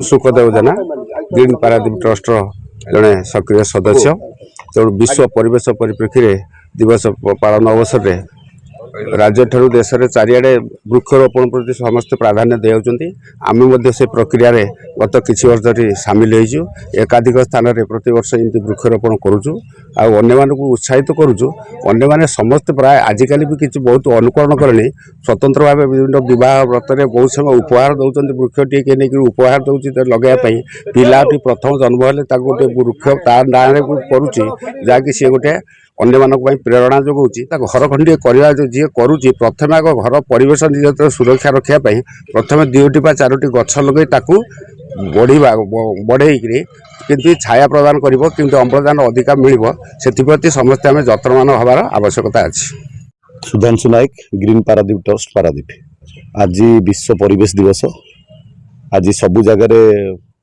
सुखदेव जेना green Paradip trust जड़े सक्रिय सदस्य तेणु विश्व परिवेश परिप्रेक्षी में दिवस पालन अवसर में राज्य ठारू देश में चारिड़े वृक्षरोपण प्रति समस्त प्राधान्य दिखाते आम से प्रक्रिया गत किसी वर्ष धरी सामिल हो एकाधिक स्थान में प्रत वर्ष एमती वृक्षरोपण करुचु को उत्साहित करुचु अन्य समस्त प्राय आजिकल भी किसी बहुत अनुकरण करें स्वतंत्र भाव विभिन्न बहुत व्रत में बहुत समय उपहार दौरान वृक्ष टे नहीं उपहार दौर लगे पिलाटी प्रथम जन्म हेले गोटे वृक्ष तार ना करुच्ची जहाँकि सी गोटे अन्य मानक प्रेरणा जोगाऊँगी घर खंडे करवा जी करुच्ची प्रथम आग घर परिवेश निज सुरक्षा रखापी प्रथम 2टी बा 4टी गछ लगे बढ़ा बढ़े कि छाया प्रदान कर अम्लजान अधिका मिल से समस्ते आम जत्नवान हबार आवश्यकता अच्छी। सुधांशु नायक ग्रीन पारादीप ट्रस्ट पारादीप आज विश्व परिवेश दिवस आज सबु जगार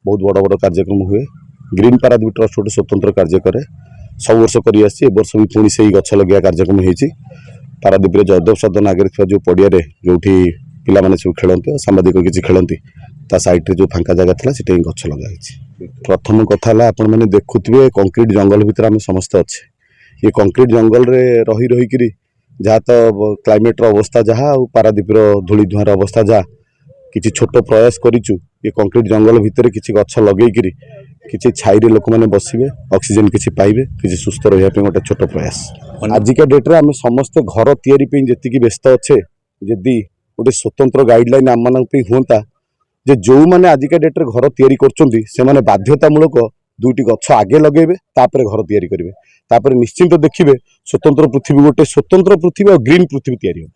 बहुत बड़ बड़ कार्यक्रम हुए ग्रीन पारादीप ट्रस्ट गोटे स्वतंत्र कार्य करे सब वर्ष कर वर्ष भी पुणी से गछ लगे कार्यक्रम हो पारादीप जयदेव सदन आगे जो पड़िया जो पिला सब खेलते सांबादिक किसी खेलती ता साइड जो फांका जगह था से गछ लगे। प्रथम कथा आपण मैंने देखुए कंक्रीट जंगल भितर आम समस्त अच्छे ये कंक्रीट जंगल रे रही रही जहाँ तो क्लाइमेट अवस्था जहाँ पारादीप धूली धुआर अवस्था जहाँ किसी छोट प्रयास करूँ ये कंक्रीट जंगल भितर किसी गछ लगे किसी छाई लोक मैंने बसवे ऑक्सीजन किसी पाइबे किसी सुस्थ रहा गोटे छोट प्रयास आजिका डेट्रे आम समस्ते घर तैयारी जी व्यस्त अच्छे जदि गोटे स्वतंत्र गाइडलाइन आम मान हाँ जे जो मैंने आजिका डेट्रे घर तैयारी कर बाध्यतामूलक 2टी गछ आगे लगेबे तापर घर तैयारी करेंगे तापर निश्चिंत देखिए स्वतंत्र पृथ्वी गोटे स्वतंत्र पृथ्वी और ग्रीन पृथ्वी तैयारी हो।